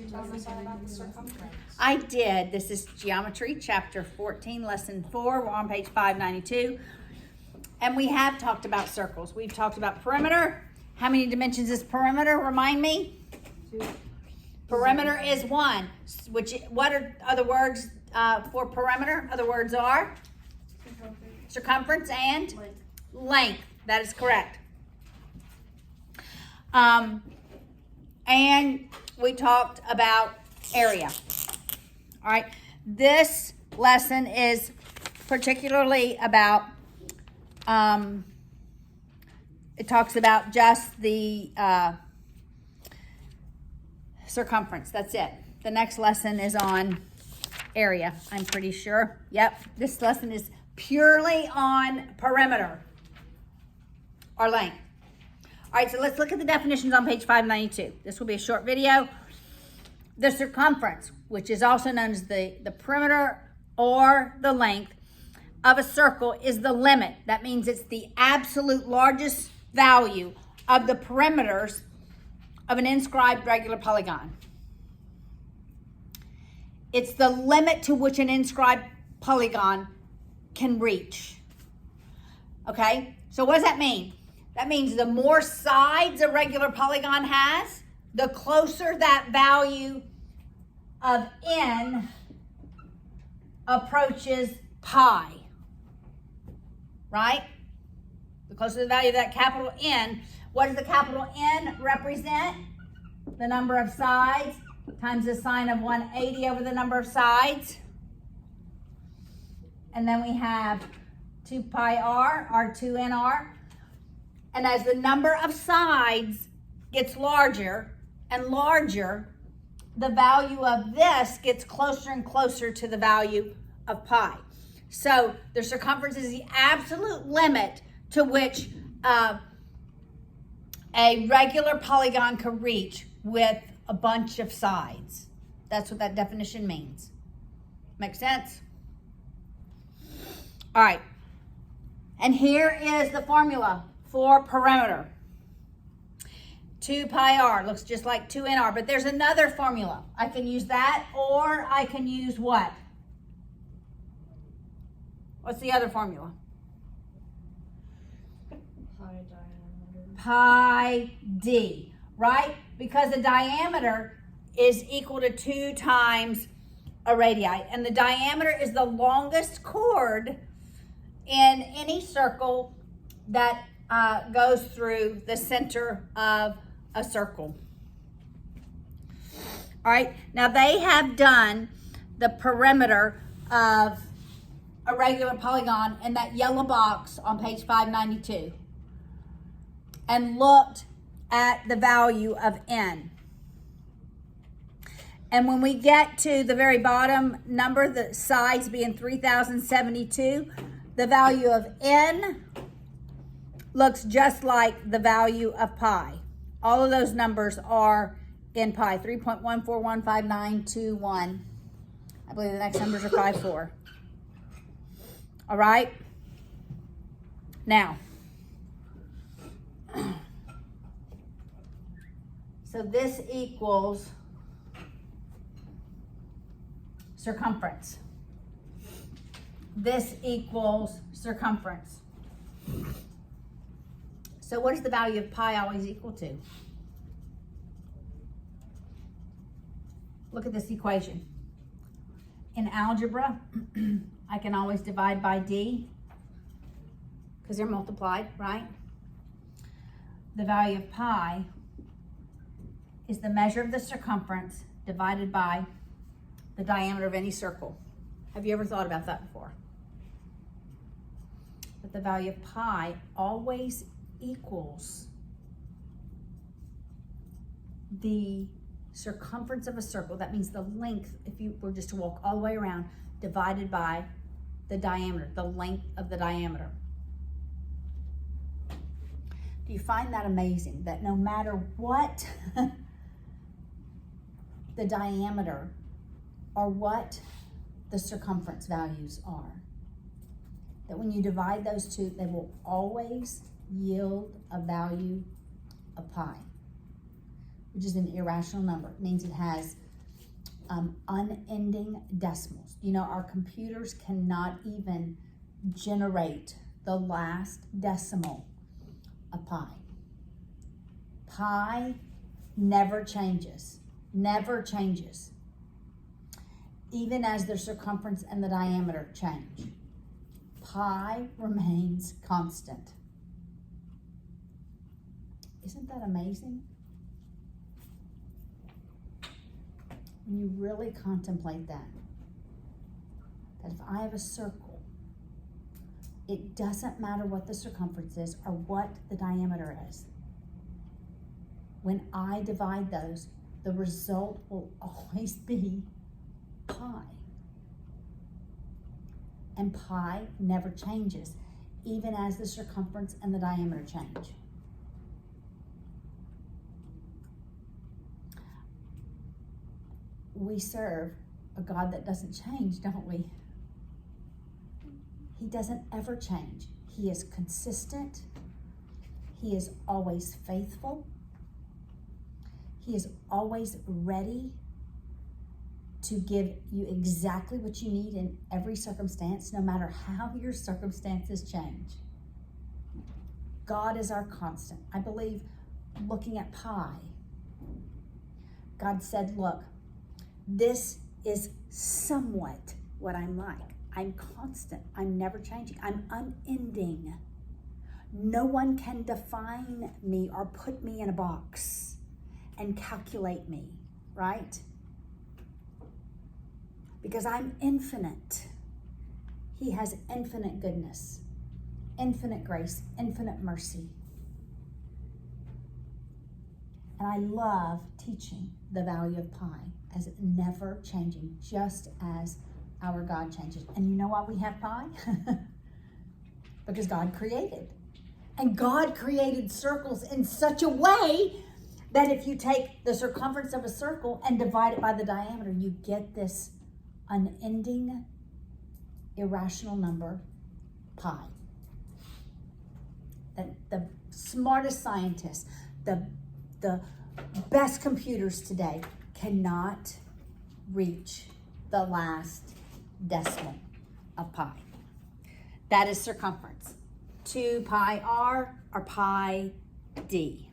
Tell us all about the circumference. I did. This is Geometry, Chapter 14, Lesson 4. We're on page 592. And we have talked about circles. We've talked about perimeter. How many dimensions is perimeter? Remind me. 2. Perimeter is 1. What are other words for perimeter? Other words are circumference and length. That is correct. And we talked about area. All right. This lesson is particularly about, it talks about just the circumference. That's it. The next lesson is on area, I'm pretty sure. Yep. This lesson is purely on perimeter or length. All right, so let's look at the definitions on page 592. This will be a short video. The circumference, which is also known as the perimeter or the length of a circle, is the limit. That means it's the absolute largest value of the perimeters of an inscribed regular polygon. It's the limit to which an inscribed polygon can reach. Okay, so what does that mean? That means the more sides a regular polygon has, the closer that value of n approaches pi, right? The closer the value of that capital N. What does the capital N represent? The number of sides times the sine of 180 over the number of sides. And then we have 2 pi r, r2nr. And as the number of sides gets larger and larger, the value of this gets closer and closer to the value of pi. So the circumference is the absolute limit to which a regular polygon can reach with a bunch of sides. That's what that definition means. Make sense? All right. And here is the formula for perimeter. 2 pi r looks just like 2nr, but there's another formula. I can use that, or I can use what? What's the other formula? Pi diameter. Pi d, right? Because the diameter is equal to 2 times a radii, and the diameter is the longest chord in any circle that goes through the center of a circle. All right, now they have done the perimeter of a regular polygon in that yellow box on page 592 and looked at the value of n. And when we get to the very bottom number, the sides being 3072, the value of n looks just like the value of pi. All of those numbers are in pi, 3.141591. I believe the next numbers are 54. All right? Now, so this equals circumference. This equals circumference. So what is the value of pi always equal to? Look at this equation. In algebra, I can always divide by d because they're multiplied, right? The value of pi is the measure of the circumference divided by the diameter of any circle. Have you ever thought about that before? But the value of pi always equals the circumference of a circle. That means the length, if you were just to walk all the way around, divided by the diameter, the length of the diameter. Do you find that amazing? That no matter what the diameter or what the circumference values are, that when you divide those two, they will always yield a value of pi, which is an irrational number. It means it has unending decimals. You know, our computers cannot even generate the last decimal of pi. Pi never changes, never changes, even as the circumference and the diameter change. Pi remains constant. Isn't that amazing? When you really contemplate that if I have a circle, it doesn't matter what the circumference is or what the diameter is. When I divide those, the result will always be pi. And pi never changes, even as the circumference and the diameter change. We serve a God that doesn't change, don't we? He doesn't ever change. He is consistent. He is always faithful. He is always ready to give you exactly what you need in every circumstance, no matter how your circumstances change. God is our constant. I believe, looking at pi, God said, look, this is somewhat what I'm like. I'm constant. I'm never changing. I'm unending. No one can define me or put me in a box and calculate me, right? Because I'm infinite. He has infinite goodness, infinite grace, infinite mercy. And I love teaching the value of pi as never changing, just as our God changes. And you know why we have pi? Because God created. And God created circles in such a way that if you take the circumference of a circle and divide it by the diameter, you get this unending, irrational number, pi. That the smartest scientists, the best computers today cannot reach the last decimal of pi. That is circumference. 2 pi r or pi d.